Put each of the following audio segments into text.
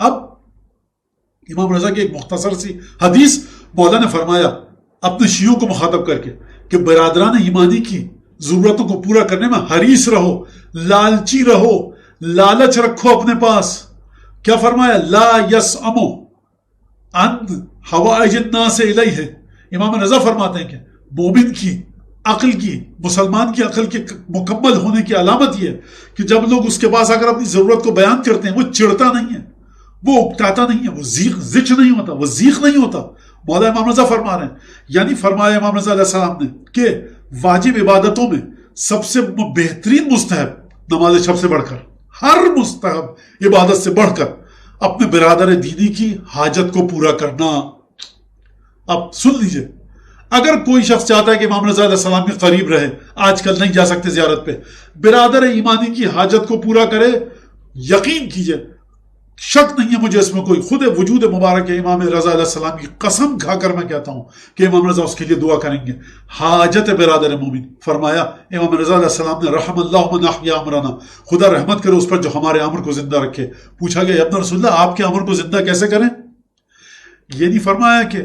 اب امام رضا کی ایک مختصر سی حدیث مولا نے فرمایا اپنے شیعوں کو مخاطب کر کے کہ برادران ایمانی کی ضرورتوں کو پورا کرنے میں حریص رہو، لالچی رہو، لالچ رکھو اپنے پاس. کیا فرمایا؟ لا یسأمو ان حوائج الناس الیہ. امام رضا فرماتے ہیں کہ مومن کی عقل کی، مسلمان کی عقل کے مکمل ہونے کی علامت یہ ہے کہ جب لوگ اس کے پاس آ کر اپنی ضرورت کو بیان کرتے ہیں وہ چڑھتا نہیں ہے، وہ اکتاتا نہیں ہے، وہ زچ نہیں ہوتا، وہ زیخ نہیں ہوتا. مولا امام رضا فرما رہے ہیں، یعنی فرمایا امام رضا علیہ السلام نے کہ واجب عبادتوں میں سب سے بہترین مستحب نماز شب سے بڑھ کر، ہر مستحب عبادت سے بڑھ کر اپنے برادر دینی کی حاجت کو پورا کرنا. اب سن لیجئے، اگر کوئی شخص چاہتا ہے کہ امام رضا علیہ السلام کے قریب رہے، آج کل نہیں جا سکتے زیارت پہ، برادر ایمانی کی حاجت کو پورا کرے، یقین کیجئے، شک نہیں ہے مجھے اس میں کوئی، خود وجود مبارک امام رضا علیہ السلام کی قسم کھا کر میں کہتا ہوں کہ امام رضا اس کے لیے دعا کریں گے. حاجت برادر مومن. فرمایا امام رضا علیہ السلام نے رحم اللہ من احیا امرنا، خدا رحمت کرے اس پر جو ہمارے امر کو زندہ رکھے. پوچھا گیا ابن رسول اللہ آپ کے امر کو زندہ کیسے کریں؟ یہ نہیں فرمایا کہ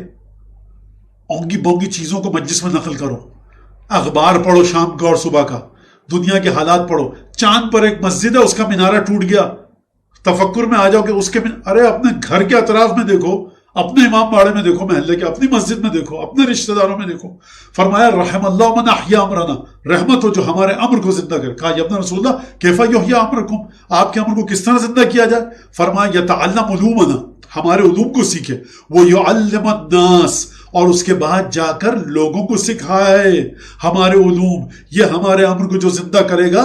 اونگی بونگی چیزوں کو مجلس میں نقل کرو، اخبار پڑھو شام کا اور صبح کا، دنیا کے حالات پڑھو. چاند پر ایک مسجد ہے، اس کا مینارہ ٹوٹ گیا، تفکر میں آ جاؤ کہ اس کے ارے اپنے گھر کے اطراف میں دیکھو، اپنے امام باڑے میں دیکھو، محلے کے اپنی مسجد میں دیکھو، اپنے رشتہ داروں میں دیکھو. فرمایا رحم اللہ من احیا امرنا، رحمت ہو جو ہمارے امر کو زندہ کرے. کہا یا ابن رسول اللہ کیفا یحیی امرکم، آپ کے امر کو کس طرح زندہ کیا جائے؟ فرمایا یتعلم علومنا، ہمارے علوم کو سیکھے، وہ یعلم الناس، اور اس کے بعد جا کر لوگوں کو سکھائے ہمارے علوم. یہ ہمارے امر کو جو زندہ کرے گا.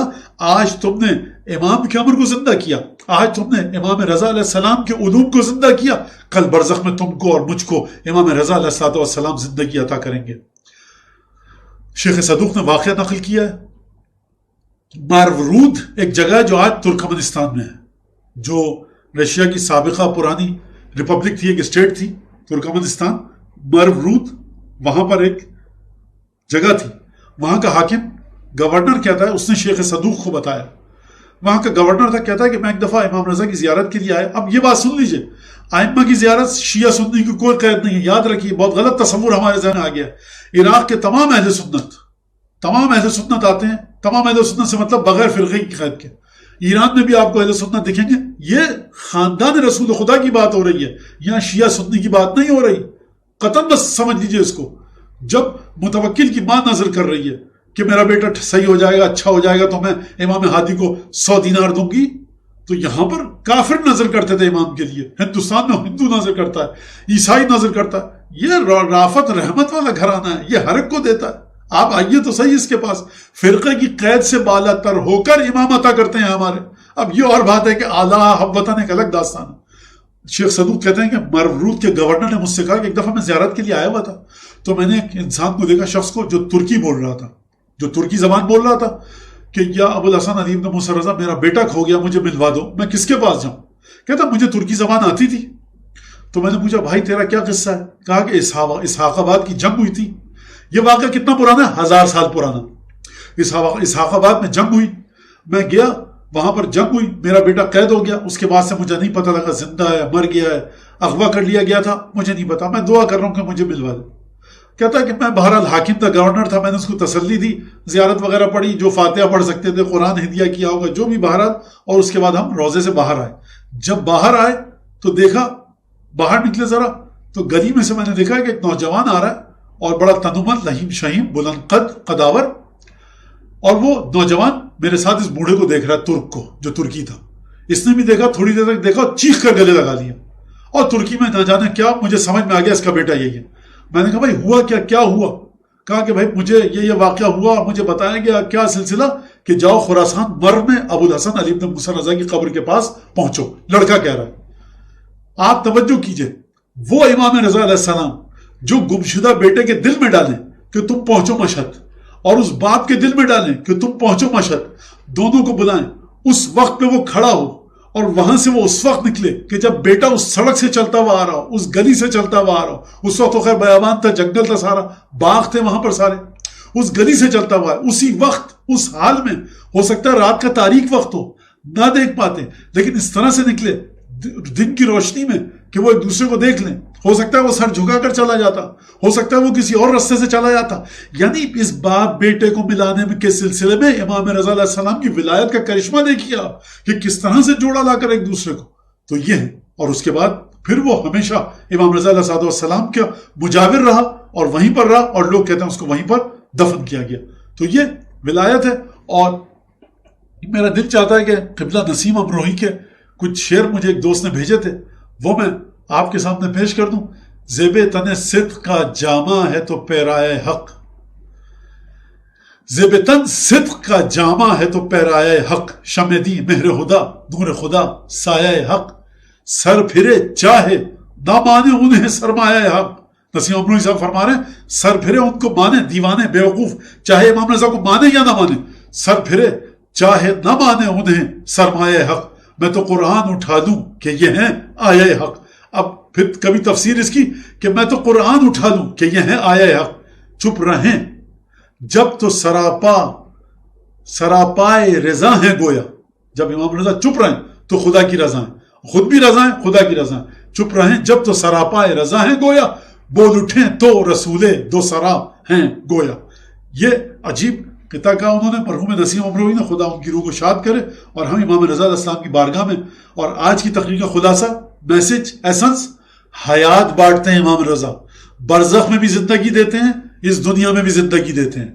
آج تم نے امام کے امر کو زندہ کیا، آج تم نے امام رضا علیہ السلام کے علوم کو زندہ کیا، کل برزخ میں تم کو اور مجھ کو امام رضا علیہ السلام زندگی عطا کریں گے. شیخ صدوق نے واقعہ نقل کیا ہے، مارورود ایک جگہ جو آج ترکمانستان میں ہے، جو رشیا کی سابقہ پرانی ریپبلک تھی، ایک اسٹیٹ تھی ترکمانستان، مارورود، وہاں پر ایک جگہ تھی. وہاں کا حاکم گورنر کہتا ہے، اس نے شیخ صدوق کو بتایا، وہاں کا گورنر تھا، کہتا ہے کہ میں ایک دفعہ امام رضا کی زیارت کے لیے آیا. اب یہ بات سن لیجئے، ائمہ کی زیارت شیعہ سنی کی کوئی قید نہیں ہے، یاد رکھیے، بہت غلط تصور ہمارے ذہن آ گیا. عراق کے تمام اہل سنت آتے ہیں، تمام اہل سنت سے مطلب بغیر فرقے کی قید کے. ایران میں بھی آپ کو اہل سنت دکھیں گے. یہ خاندان رسول خدا کی بات ہو رہی ہے، یہاں شیعہ سنی کی بات نہیں ہو رہی. قطعاً بس سمجھ لیجئے اس کو. جب متوکل کی ماں نظر کر رہی ہے کہ میرا بیٹا صحیح ہو جائے گا، اچھا ہو جائے گا، تو میں امام ہادی کو 100 دینار دوں گی، تو یہاں پر کافر نظر کرتے تھے امام کے لیے. ہندوستان میں ہندو نظر کرتا ہے، عیسائی نظر کرتا ہے. یہ رافت رحمت والا گھرانہ ہے، یہ ہر ایک کو دیتا ہے. آپ آئیے تو صحیح اس کے پاس، فرقے کی قید سے بالا تر ہو کر امام عطا کرتے ہیں ہمارے. اب یہ اور بات ہے کہ اعلیٰ حبتاً ایک الگ داستان ہے. شیخ صدوق کہتے ہیں کہ مارورود کے گورنر نے مجھ سے کہا کہ ایک دفعہ میں زیارت کے لیے آیا ہوا تھا، تو میں نے ایک انسان کو دیکھا، شخص کو، جو ترکی بول رہا تھا، جو ترکی زبان بول رہا تھا، کہ یا ابو الحسن علی بن موسیٰ رضا، میرا بیٹا کھو گیا، مجھے ملوا دو، میں کس کے پاس جاؤں؟ کہتا مجھے ترکی زبان آتی تھی. تو میں نے پوچھا بھائی تیرا کیا قصہ ہے؟ کہا کہ اسحاق آباد کی جنگ ہوئی تھی. یہ واقعہ کتنا پرانا ہے؟ 1000 سال پرانا. اسحاق آباد میں جنگ ہوئی، میں گیا، وہاں پر جنگ ہوئی، میرا بیٹا قید ہو گیا. اس کے بعد سے مجھے نہیں پتہ لگا زندہ ہے مر گیا ہے، اغوا کر لیا گیا تھا، مجھے نہیں پتا. میں دعا کر رہا ہوں کہ مجھے ملوا دے. کہتا ہے کہ میں بہرحال حاکم تھا، گورنر تھا، میں نے اس کو تسلی دی، زیارت وغیرہ پڑھی، جو فاتحہ پڑھ سکتے تھے، قرآن ہدیہ کیا ہوگا، جو بھی بہرحال. اور اس کے بعد ہم روزے سے باہر آئے. جب باہر آئے تو دیکھا، باہر نکلے ذرا تو گلی میں سے میں نے دیکھا کہ ایک نوجوان آ رہا ہے، اور بڑا تنمل، لہیم شہیم، بلند قد، قداور. اور وہ نوجوان میرے ساتھ اس بوڑھے کو دیکھ رہا ہے، ترک کو، جو ترکی تھا. اس نے بھی دیکھا، تھوڑی دیر تک دیکھا، چیخ کر گلے لگا لیا. اور ترکی میں نہ جانے کیا، مجھے سمجھ میں آ گیا اس کا بیٹا یہی ہے. میں نے کہا بھائی ہوا کیا ہوا؟ کہا کہ بھائی مجھے یہ واقعہ ہوا، مجھے بتایا گیا. کیا سلسلہ؟ کہ جاؤ خراسان مرو میں ابو الحسن علی بن موسیٰ رضا کی قبر کے پاس پہنچو. لڑکا کہہ رہا ہے. آپ توجہ کیجئے، وہ امام رضا علیہ السلام جو گمشدہ بیٹے کے دل میں ڈالیں کہ تم پہنچو مشہد، اور اس باپ کے دل میں ڈالیں کہ تم پہنچو مشہد، دونوں کو بلائیں. اس وقت پہ وہ کھڑا ہو، اور وہاں سے وہ اس وقت نکلے کہ جب بیٹا اس سڑک سے چلتا ہوا آ رہا ہو، اس گلی سے چلتا ہوا آ رہا ہو. اس وقت تو خیر بیابان تھا، جنگل تھا، سارا باغ تھے وہاں پر سارے. اس گلی سے چلتا ہوا اسی وقت، اس حال میں، ہو سکتا ہے رات کا تاریک وقت ہو، نہ دیکھ پاتے، لیکن اس طرح سے نکلے، دن کی روشنی میں کہ وہ ایک دوسرے کو دیکھ لیں. ہو سکتا ہے وہ سر جھکا کر چلا جاتا, ہو سکتا ہے وہ کسی اور راستے سے چلا جاتا. یعنی اس باپ بیٹے کو ملانے کے سلسلے میں امام رضا علیہ السلام کی ولایت کا کرشمہ دیکھیے آپ کہ کس طرح سے جوڑا لا کر ایک دوسرے کو. تو یہ ہے. اور اس کے بعد پھر وہ ہمیشہ امام رضا علیہ السلام کا مجاور رہا اور وہیں پر رہا, اور لوگ کہتے ہیں اس کو وہیں پر دفن کیا گیا. تو یہ ولایت ہے. اور میرا دل چاہتا ہے کہ قبلہ نسیم امروہی کے کچھ شعر مجھے ایک دوست نے بھیجے تھے, وہ میں آپ کے سامنے پیش کر دوں. زیب تن صدق کا جامہ ہے تو پیرائے حق, زیب تن صدق کا جامہ ہے تو پیرائے حق, شمع دی مہر خدا نور خدا سایہ حق, سر پھرے چاہے نہ مانے انہیں سرمایہ حق. نسیم امروہی صاحب فرما رہے ہیں سر پھرے ان کو مانے دیوانے بیوقوف, چاہے امام رضا کو مانے یا نہ مانے, سر پھرے چاہے نہ مانے انہیں سرمایہ حق. میں تو قرآن اٹھا دوں کہ یہ ہیں آیہ حق. اب پھر کبھی تفسیر اس کی کہ میں تو قرآن اٹھا دوں کہ یہ ہیں آیہ حق. چپ رہیں جب تو سراپائے رضا ہیں گویا. جب امام رضا چپ رہیں تو خدا کی رضا ہیں, خود بھی رضا ہیں خدا کی رضا ہیں. چپ رہیں جب تو سراپائے رضا ہیں گویا, بول اٹھیں تو رسول دو سرا ہیں گویا. یہ عجیب قطعہ کا انہوں نے مرحوم نسیم امروہی نے, خدا ان کی روح کو شاد کرے. اور ہم امام رضا علیہ السلام کی بارگاہ میں, اور آج کی تقریر کا خلاصہ میسج ایسنس, حیات بانٹتے ہیں امام رضا, برزخ میں بھی زندگی دیتے ہیں, اس دنیا میں بھی زندگی دیتے ہیں.